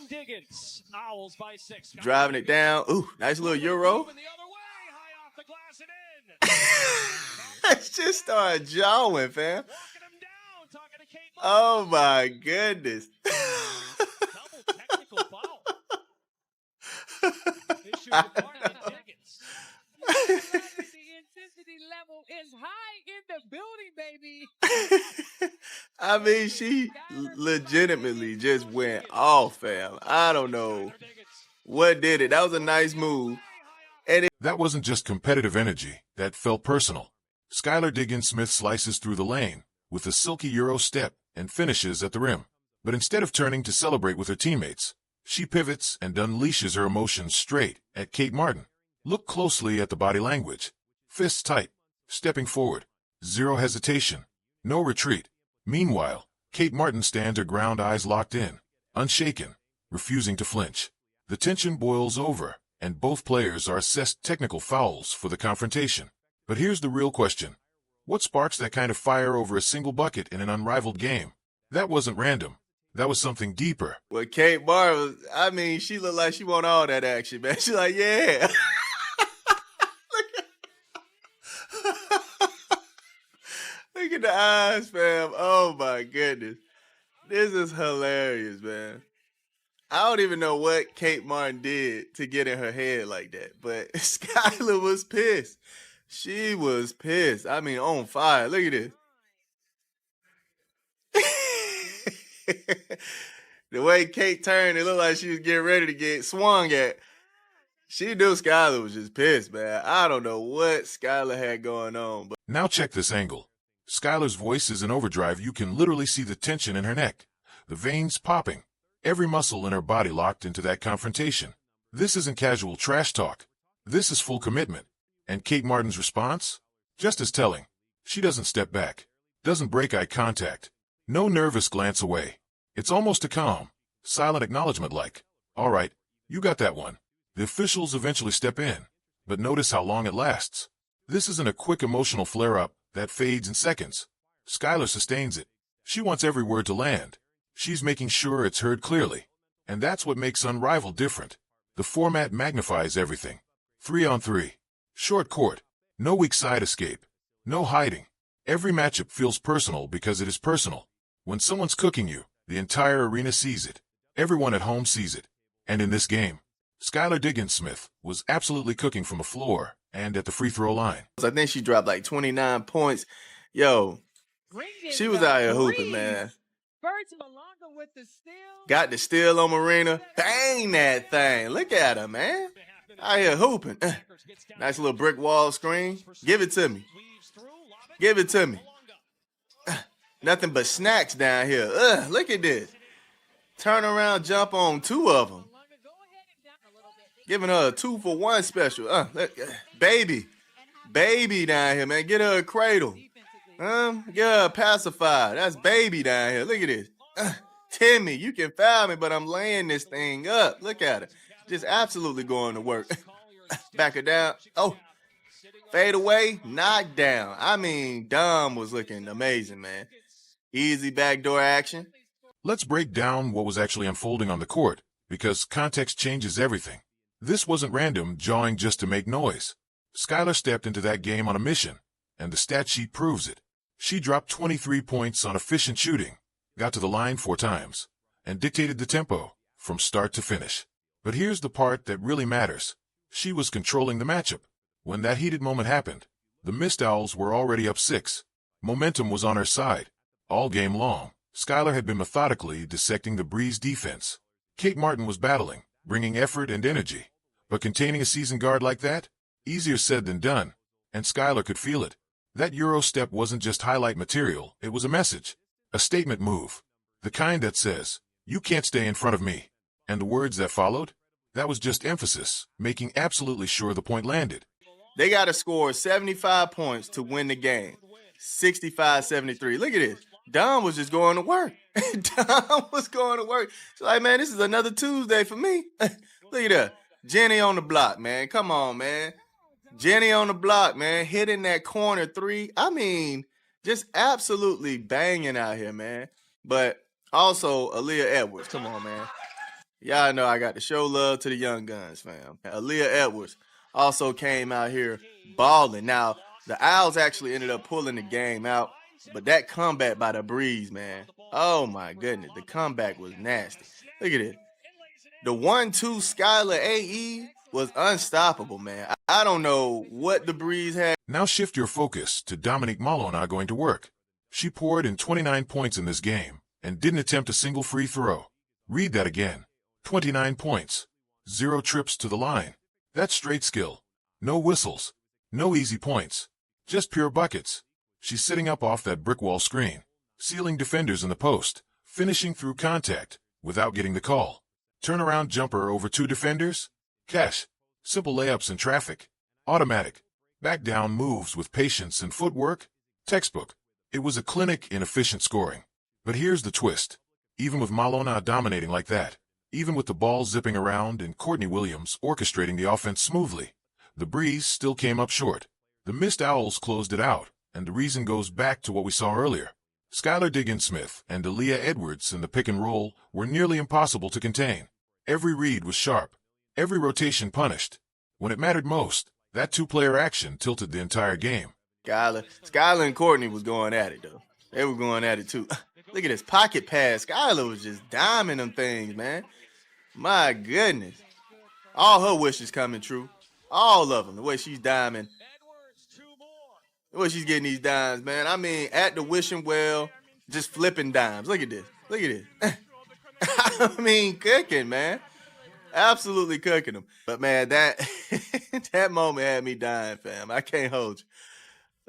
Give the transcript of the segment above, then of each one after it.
Diggins. Owls by 6. Driving it down. Ooh, nice little Euro. It just started jawing, fam. Oh my goodness. Double technical foul. The intensity level is high in the building, baby. I mean, she legitimately just went off, fam. I don't know what did it. That was a nice move. That wasn't just competitive energy. That felt personal. SKYLAR Diggins-Smith slices through the lane with a silky Euro step and finishes at the rim. But instead of turning to celebrate with her teammates, she pivots and unleashes her emotions straight at Kate Martin. Look closely at the body language. Fists tight, stepping forward, zero hesitation, no retreat. Meanwhile, Kate Martin stands her ground, eyes locked in, unshaken, refusing to flinch. The tension boils over, and both players are assessed technical fouls for the confrontation. But here's the real question. What sparks that kind of fire over a single bucket in an unrivaled game? That wasn't random. That was something deeper. Well, Kate Martin, I mean, she looked like she want all that action, man. She's like, yeah. Look at the eyes, fam. Oh, my goodness. This is hilarious, man. I don't even know what Kate Martin did to get in her head like that, but SKYLAR was pissed. She was pissed. I mean, on fire. Look at this. The way Kate turned, it looked like she was getting ready to get swung at. She knew SKYLAR was just pissed, man. I don't know what SKYLAR had going on. But now check this angle. SKYLAR's voice is in overdrive. You can literally see the tension in her neck, the veins popping, every muscle in her body locked into that confrontation. This isn't casual trash talk. This is full commitment. And Kate Martin's response? Just as telling. She doesn't step back, doesn't break eye contact, no nervous glance away. It's almost a calm, silent acknowledgement like, all right, you got that one. The officials eventually step in, but notice how long it lasts. This isn't a quick emotional flare-up that fades in seconds. SKYLAR sustains it. She wants every word to land. She's making sure it's heard clearly. And that's what makes Unrivaled different. The format magnifies everything. 3-on-3. Short court. No weak side escape. No hiding. Every matchup feels personal because it is personal. When someone's cooking you, the entire arena sees it. Everyone at home sees it. And in this game, SKYLAR Diggins-Smith was absolutely cooking from the floor and at the free throw line. I think she dropped like 29 points. Yo, she was out here hooping, man. With the steal. Got the steal on Marina. Bang that thing. Look at her, man. Out here hooping. Nice little brick wall screen. Give it to me. Give it to me. Nothing but snacks down here. Look at this. Turn around, jump on two of them. Giving her a 2-for-1 special. Baby. Baby down here, man. Get her a cradle. Get her a pacifier. That's baby down here. Look at this. Timmy, you can foul me, but I'm laying this thing up. Look at it. Just absolutely going to work. Back her down. Oh, fade away, knock down. I mean, Dom was looking amazing, man. Easy backdoor action. Let's break down what was actually unfolding on the court, because context changes everything. This wasn't random jawing just to make noise. SKYLAR stepped into that game on a mission, and the stat sheet proves it. She dropped 23 points on efficient shooting, got to the line 4 times, and dictated the tempo from start to finish. But here's the part that really matters. She was controlling the matchup. When that heated moment happened, the Mist Owls were already up 6. Momentum was on her side. All game long, SKYLAR had been methodically dissecting the Breeze defense. Kate Martin was battling, bringing effort and energy. But containing a seasoned guard like that? Easier said than done. And SKYLAR could feel it. That Euro step wasn't just highlight material, it was a message. A statement move. The kind that says, you can't stay in front of me. And the words that followed? That was just emphasis, making absolutely sure the point landed. They got to score 75 points to win the game. 65-73. Look at this. Dom was just going to work. Dom was going to work. She's like, man, this is another Tuesday for me. Look at that. Jenny on the block, man. Come on, man. Jenny on the block, man. Hitting that corner 3. I mean, just absolutely banging out here, man. But also, Aaliyah Edwards. Come on, man. Y'all know I got to show love to the young guns, fam. Aaliyah Edwards also came out here balling. Now, the Owls actually ended up pulling the game out, but that comeback by the Breeze, man. Oh, my goodness. The comeback was nasty. Look at it. The 1-2 SKYLAR AE was unstoppable, man. I don't know what the Breeze had. Now shift your focus to Dominique Malona going to work. She poured in 29 points in this game and didn't attempt a single free throw. Read that again. 29 points. 0 trips to the line. That's straight skill. No whistles. No easy points. Just pure buckets. She's sitting up off that brick wall screen, sealing defenders in the post, finishing through contact without getting the call. Turnaround jumper over 2 defenders. Cash. Simple layups in traffic. Automatic. Back down moves with patience and footwork. Textbook. It was a clinic in efficient scoring. But here's the twist. Even with Malona dominating like that, even with the ball zipping around and Courtney Williams orchestrating the offense smoothly, the Breeze still came up short. The missed Owls closed it out, and the reason goes back to what we saw earlier. SKYLAR Diggins-Smith and Aaliyah Edwards in the pick and roll were nearly impossible to contain. Every read was sharp. Every rotation punished. When it mattered most, that 2-player action tilted the entire game. SKYLAR and Courtney was going at it, though. They were going at it, too. Look at this pocket pass. SKYLAR was just diming them things, man. My goodness. All her wishes coming true. All of them. The way she's diming. The way she's getting these dimes, man. I mean, at the wishing well, just flipping dimes. Look at this. Look at this. I mean, cooking, man. Absolutely cooking them. But, man, that that moment had me dying, fam. I can't hold you.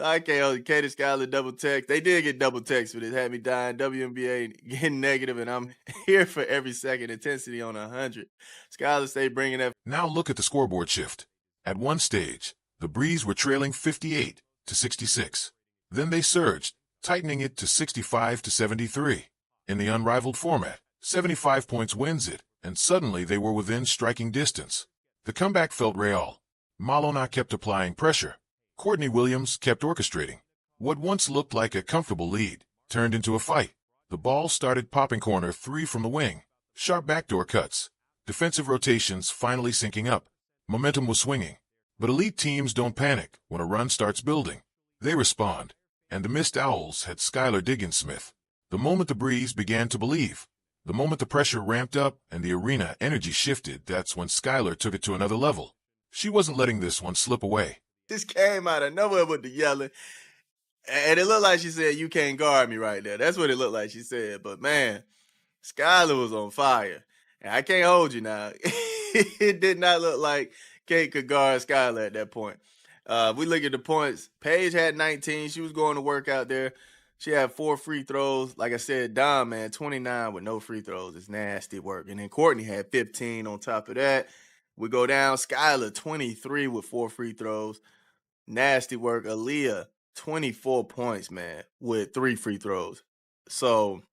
I can't hold you. Katie SKYLAR double text. They did get double text for this. Had me dying. WNBA getting negative, and I'm here for every second. Intensity on 100. SKYLAR stay bringing that. Now look at the scoreboard shift. At one stage, the Breeze were trailing 58-66. Then they surged, tightening it to 65-73. In the Unrivaled format, 75 points wins it, and suddenly they were within striking distance. The comeback felt real. Malona kept applying pressure. Courtney Williams kept orchestrating. What once looked like a comfortable lead turned into a fight. The ball started popping corner 3 from the wing. Sharp backdoor cuts. Defensive rotations finally syncing up. Momentum was swinging. But elite teams don't panic when a run starts building. They respond. And the missed Owls had SKYLAR Diggins-Smith. The moment the Breeze began to believe, the moment the pressure ramped up and the arena energy shifted, that's when SKYLAR took it to another level. She wasn't letting this one slip away. This came out of nowhere with the yelling. And it looked like she said, "You can't guard me right there." That's what it looked like she said. But, man, SKYLAR was on fire. And I can't hold you now. It did not look like Kate could guard SKYLAR at that point. We look at the points. Paige had 19. She was going to work out there. She had 4 free throws. Like I said, Dom, man, 29 with no free throws. It's nasty work. And then Courtney had 15 on top of that. We go down. SKYLAR, 23 with 4 free throws. Nasty work. Aaliyah, 24 points, man, with 3 free throws. So,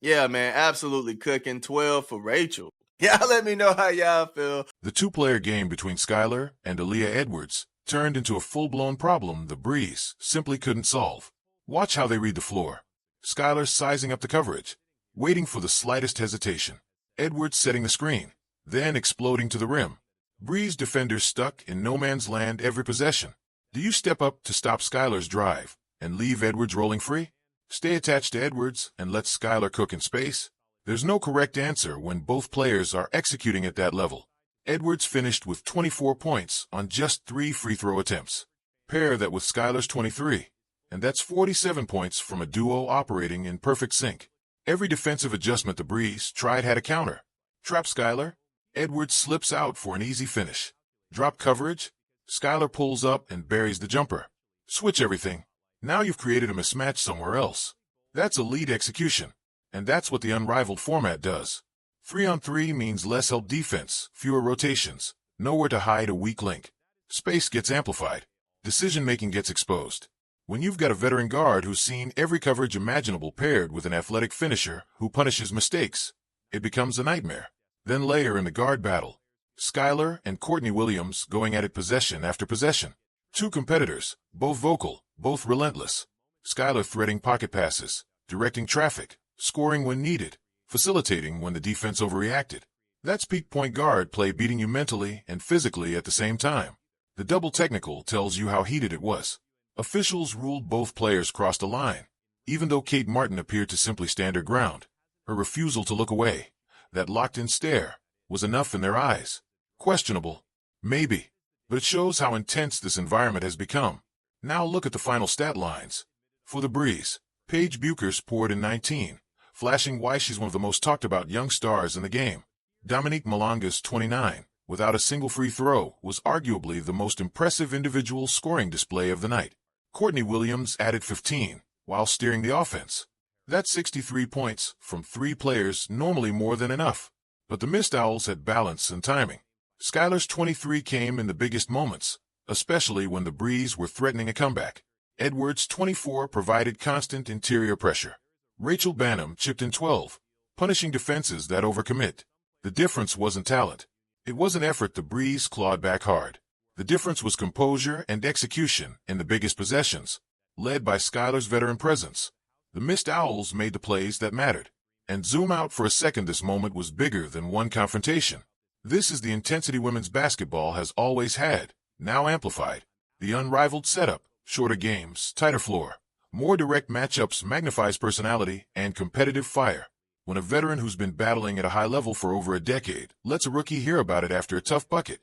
yeah, man, absolutely cooking. 12 for Rachel. Y'all let me know how y'all feel. The 2-player game between SKYLAR and Aaliyah Edwards turned into a full-blown problem the Breeze simply couldn't solve. Watch how they read the floor. SKYLAR sizing up the coverage, waiting for the slightest hesitation. Edwards setting the screen, then exploding to the rim. Breeze defenders stuck in no man's land every possession. Do you step up to stop SKYLAR's drive and leave Edwards rolling free? Stay attached to Edwards and let SKYLAR cook in space? There's no correct answer when both players are executing at that level. Edwards finished with 24 points on just 3 free throw attempts. Pair that with SKYLAR's 23, and that's 47 points from a duo operating in perfect sync. Every defensive adjustment the Breeze tried had a counter. Trap SKYLAR, Edwards slips out for an easy finish. Drop coverage, SKYLAR pulls up and buries the jumper. Switch everything. Now you've created a mismatch somewhere else. That's elite execution, and that's what the Unrivaled format does. 3-on-3 means less help defense, fewer rotations, nowhere to hide a weak link. Space gets amplified. Decision-making gets exposed. When you've got a veteran guard who's seen every coverage imaginable paired with an athletic finisher who punishes mistakes, it becomes a nightmare. Then layer in the guard battle. SKYLAR and Courtney Williams going at it possession after possession. 2 competitors, both vocal, both relentless. SKYLAR threading pocket passes, directing traffic, scoring when needed, facilitating when the defense overreacted. That's peak point guard play, beating you mentally and physically at the same time. The double technical tells you how heated it was. Officials ruled both players crossed a line, even though Kate Martin appeared to simply stand her ground. Her refusal to look away, that locked-in stare, was enough in their eyes. Questionable? Maybe. But it shows how intense this environment has become. Now look at the final stat lines. For the Breeze, Paige Buchers poured in 19, flashing why she's one of the most talked-about young stars in the game. Dominique Malanga's 29, without a single free throw, was arguably the most impressive individual scoring display of the night. Courtney Williams added 15, while steering the offense. That's 63 points from 3 players, normally more than enough. But the Mist Owls had balance and timing. SKYLAR's 23 came in the biggest moments, especially when the Breeze were threatening a comeback. Edwards' 24 provided constant interior pressure. Rachel Banham chipped in 12, punishing defenses that overcommit. The difference wasn't talent. It wasn't effort. The Breeze clawed back hard. The difference was composure and execution in the biggest possessions, led by SKYLAR's veteran presence. The Mist Owls made the plays that mattered. And zoom out for a second, this moment was bigger than one confrontation. This is the intensity women's basketball has always had, now amplified. The unrivaled setup, shorter games, tighter floor, more direct matchups magnifies personality and competitive fire. When a veteran who's been battling at a high level for over a decade lets a rookie hear about it after a tough bucket,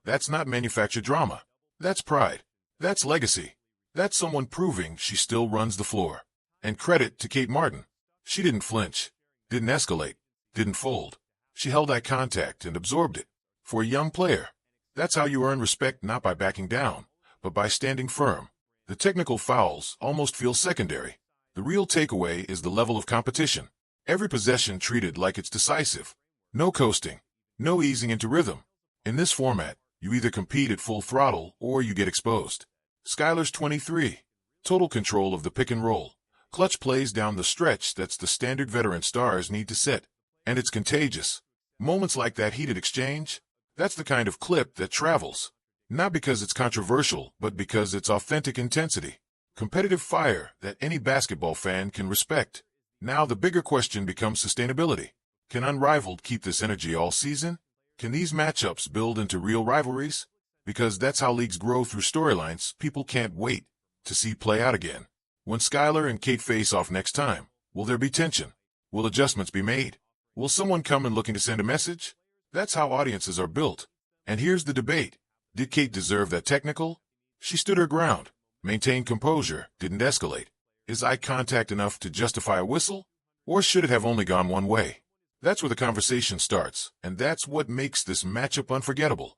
that's not manufactured drama. That's pride. That's legacy. That's someone proving she still runs the floor. And credit to Kate Martin. She didn't flinch, didn't escalate, didn't fold. She held eye contact and absorbed it. For a young player, that's how you earn respect, not by backing down, but by standing firm. The technical fouls almost feel secondary. The real takeaway is the level of competition. Every possession treated like it's decisive. No coasting, no easing into rhythm. In this format, you either compete at full throttle or you get exposed. SKYLAR's 23. Total control of the pick and roll. Clutch plays down the stretch. That's the standard veteran stars need to set. And it's contagious. Moments like that heated exchange, that's the kind of clip that travels. Not because it's controversial, but because it's authentic intensity. Competitive fire that any basketball fan can respect. Now the bigger question becomes sustainability. Can Unrivaled keep this energy all season? Can these matchups build into real rivalries? Because that's how leagues grow, through storylines people can't wait to see play out again. When SKYLAR and Kate face off next time, will there be tension? Will adjustments be made? Will someone come in looking to send a message? That's how audiences are built. And here's the debate. Did Kate deserve that technical? She stood her ground, maintained composure, didn't escalate. Is eye contact enough to justify a whistle? Or should it have only gone one way? That's where the conversation starts, and that's what makes this matchup unforgettable.